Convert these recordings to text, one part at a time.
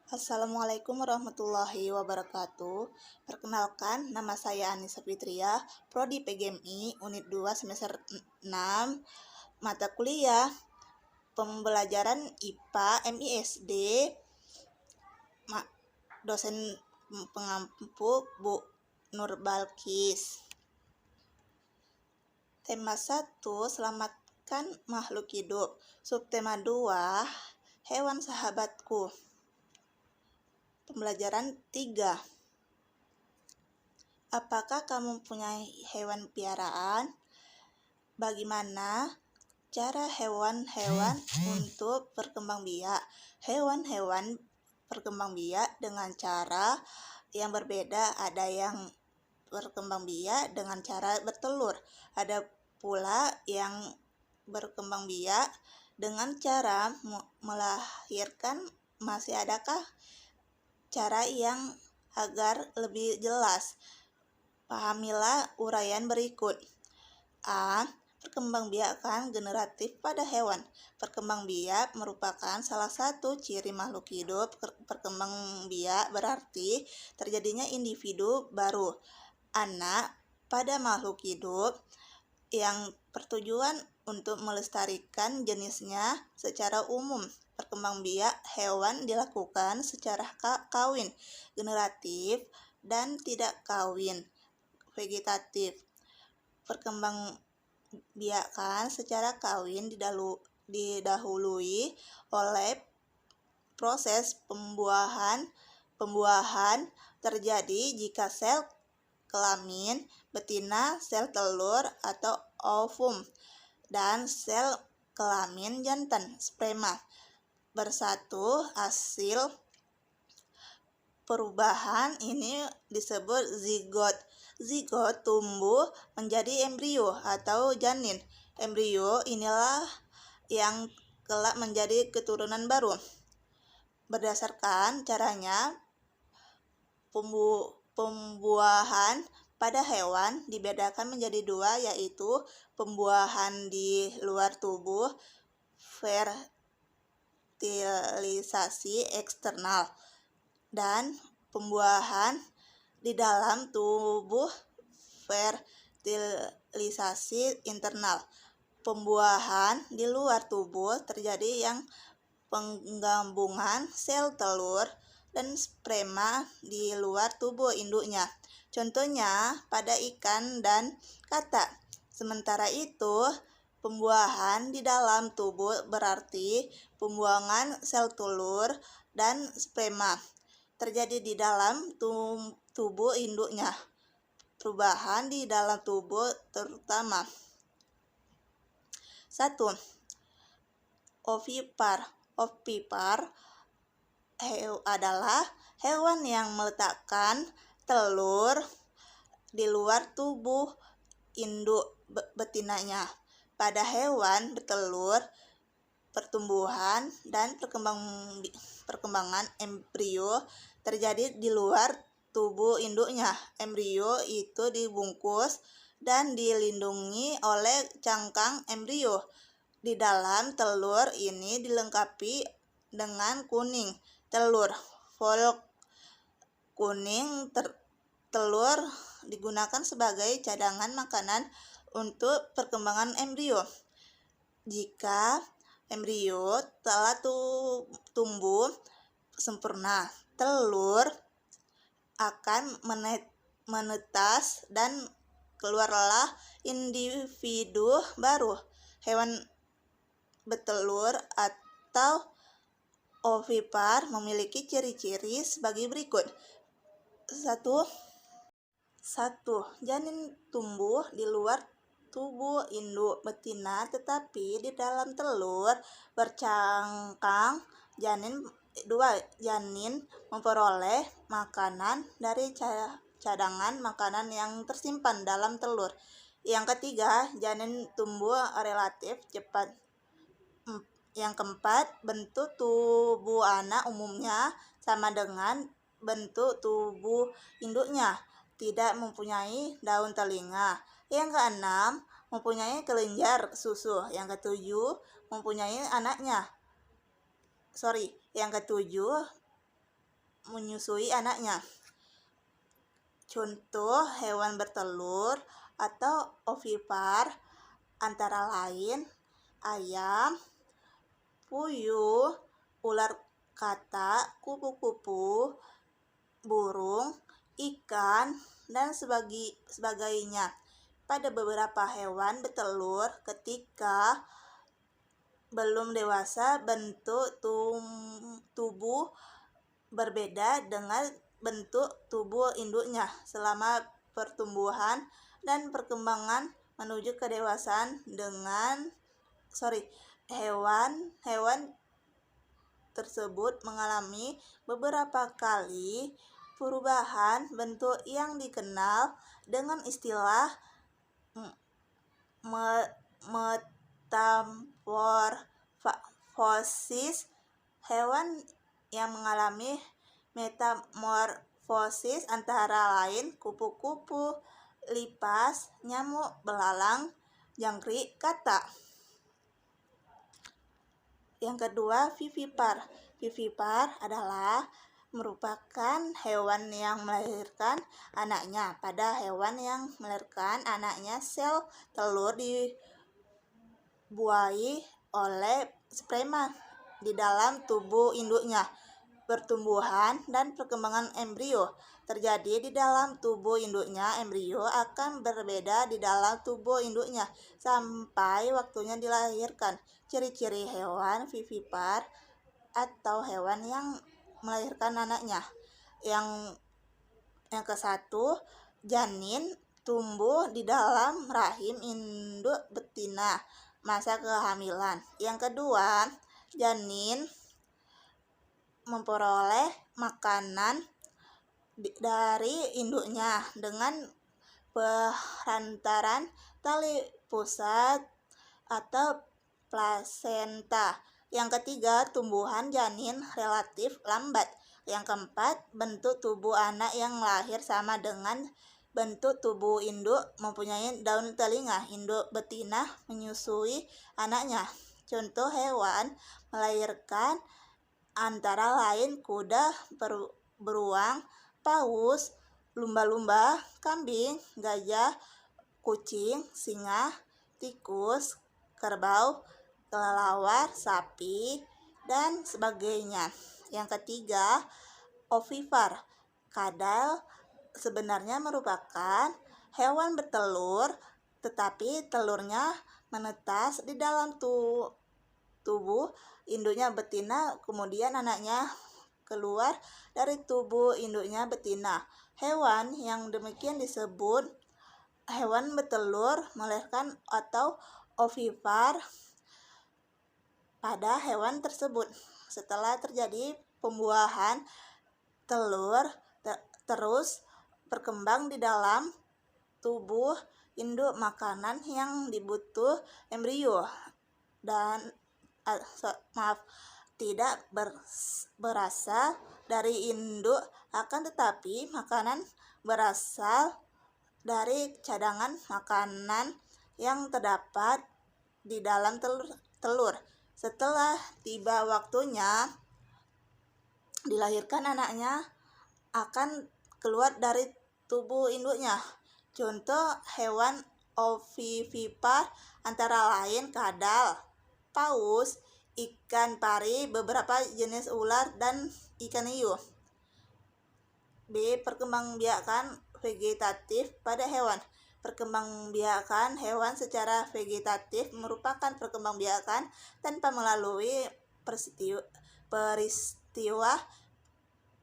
Assalamualaikum warahmatullahi wabarakatuh. Perkenalkan, nama saya Anissa Fitria, Prodi PGMI, Unit 2 semester 6, mata kuliah pembelajaran IPA MISD, dosen pengampu Bu Nur Balkis. Tema 1, selamatkan makhluk hidup. Subtema 2, hewan sahabatku. Pembelajaran 3. Apakah kamu punya hewan piaraan? Bagaimana cara hewan-hewan untuk berkembang biak? Hewan-hewan berkembang biak dengan cara yang berbeda. Ada yang berkembang biak dengan cara bertelur. Ada pula yang berkembang biak dengan cara melahirkan. Masih adakah cara yang agar lebih jelas? Pahamilah uraian berikut. A. Perkembangbiakan generatif pada hewan. Perkembangbiak merupakan salah satu ciri makhluk hidup. Perkembangbiak berarti terjadinya individu baru, anak, pada makhluk hidup yang bertujuan untuk melestarikan jenisnya secara umum. Perkembangbiak hewan dilakukan secara kawin, generatif, dan tidak kawin, vegetatif. Perkembangbiakan secara kawin didahului oleh proses pembuahan terjadi jika sel kelamin betina, sel telur atau ovum, dan sel kelamin jantan, sperma, bersatu. Hasil perubahan ini disebut zigot. Zigot tumbuh menjadi embrio atau janin. Embrio inilah yang kelak menjadi keturunan baru. Berdasarkan caranya, pembuahan pada hewan dibedakan menjadi dua, yaitu pembuahan di luar tubuh, fertilisasi eksternal, dan pembuahan di dalam tubuh, fertilisasi internal. Pembuahan di luar tubuh terjadi yang penggabungan sel telur dan sperma di luar tubuh induknya. Contohnya pada ikan dan katak. Sementara itu, pembuahan di dalam tubuh berarti pembuangan sel telur dan sperma terjadi di dalam tubuh induknya. Perubahan di dalam tubuh terutama. 1. Ovipar. Ovipar adalah hewan yang meletakkan telur di luar tubuh induk betinanya. Pada hewan bertelur, pertumbuhan dan perkembangan embrio terjadi di luar tubuh induknya. Embrio itu dibungkus dan dilindungi oleh cangkang embrio. Di dalam telur ini dilengkapi dengan kuning telur. Folk kuning telur digunakan sebagai cadangan makanan untuk perkembangan embrio. Jika embrio telah tumbuh sempurna, telur akan menetas dan keluarlah individu baru. Hewan betelur atau ovipar memiliki ciri-ciri sebagai berikut. 1. Janin tumbuh di luar tubuh induk betina, tetapi di dalam telur bercangkang janin. 2. Janin memperoleh makanan dari cadangan makanan yang tersimpan dalam telur. Yang ketiga, janin tumbuh relatif cepat. Yang keempat, bentuk tubuh anak umumnya sama dengan bentuk tubuh induknya, tidak mempunyai daun telinga. Yang keenam, mempunyai kelenjar susu. Yang ketujuh, mempunyai anaknya. Yang ketujuh, menyusui anaknya. Contoh hewan bertelur atau ovipar antara lain ayam, puyuh, ular kata, kupu-kupu, burung, ikan, dan sebagainya. Pada beberapa hewan bertelur ketika belum dewasa, bentuk tubuh berbeda dengan bentuk tubuh induknya selama pertumbuhan dan perkembangan menuju kedewasaan hewan tersebut mengalami beberapa kali perubahan bentuk yang dikenal dengan istilah metamorfosis. Hewan yang mengalami metamorfosis antara lain kupu-kupu, lipas, nyamuk belalang, jangkrik, katak. Yang kedua, vivipar. Vivipar adalah merupakan hewan yang melahirkan anaknya. Pada hewan yang melahirkan anaknya, sel telur dibuahi oleh sperma di dalam tubuh induknya. Pertumbuhan dan perkembangan embrio terjadi di dalam tubuh induknya. Embrio akan berbeda di dalam tubuh induknya sampai waktunya dilahirkan. Ciri-ciri hewan vivipar atau hewan yang melahirkan anaknya. Yang ke-1, janin tumbuh di dalam rahim induk betina masa kehamilan. Yang kedua, janin memperoleh makanan dari induknya dengan perantaran tali pusat atau plasenta. Yang ketiga, tumbuhan janin relatif lambat. Yang keempat, bentuk tubuh anak yang lahir sama dengan bentuk tubuh induk, mempunyai daun telinga. Induk betina menyusui anaknya. Contoh hewan melahirkan antara lain kuda beruang, paus, lumba-lumba, kambing, gajah, kucing, singa, tikus, kerbau, kelelawar, sapi, dan sebagainya. Yang ketiga, ovipar. Kadal sebenarnya merupakan hewan bertelur, tetapi telurnya menetas di dalam tubuh induknya betina, kemudian anaknya keluar dari tubuh induknya betina. Hewan yang demikian disebut hewan bertelur melahirkan atau ovipar pada hewan tersebut. Setelah terjadi pembuahan, telur terus berkembang di dalam tubuh induk makanan yang dibutuh embrio dan tidak berasal dari induk, akan tetapi makanan berasal dari cadangan makanan yang terdapat di dalam telur. Setelah tiba waktunya dilahirkan anaknya, akan keluar dari tubuh induknya. Contoh hewan ovipar antara lain kadal, paus, ikan pari, beberapa jenis ular, dan ikan hiu. B. Perkembangbiakan vegetatif pada hewan. Perkembangbiakan hewan secara vegetatif merupakan perkembangbiakan tanpa melalui peristiwa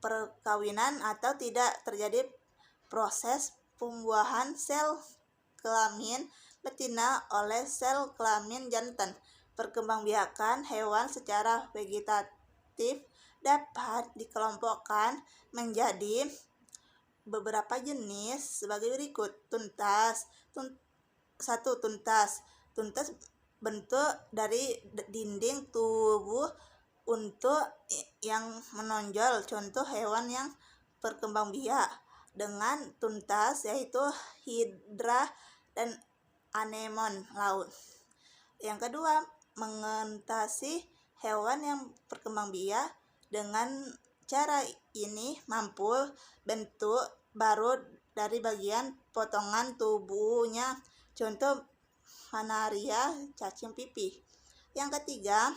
perkawinan atau tidak terjadi proses pembuahan sel kelamin betina oleh sel kelamin jantan. Perkembangbiakan hewan secara vegetatif dapat dikelompokkan menjadi beberapa jenis sebagai berikut. Tuntas. Tuntas bentuk dari dinding tubuh untuk yang menonjol. Contoh hewan yang berkembangbiak dengan tuntas yaitu hidra dan anemon laut. Yang kedua, mengentasi hewan yang berkembang biak dengan Cara ini mampu bentuk baru dari bagian potongan tubuhnya. Contoh Manaria cacing pipih. Yang ketiga,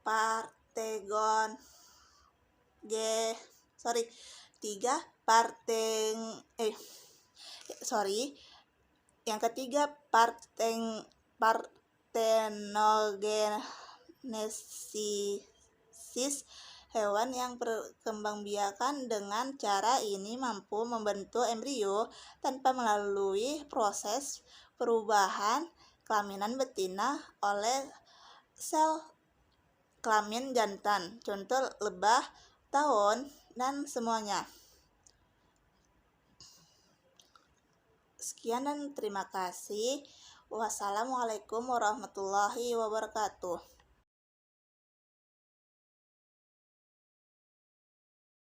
Partegon tiga yang ketiga partenogenesis. Hewan yang berkembangbiakan dengan cara ini mampu membentuk embrio tanpa melalui proses perubahan kelaminan betina oleh sel kelamin jantan. Contoh lebah, tawon, dan semuanya. Sekian dan terima kasih. Wassalamualaikum warahmatullahi wabarakatuh.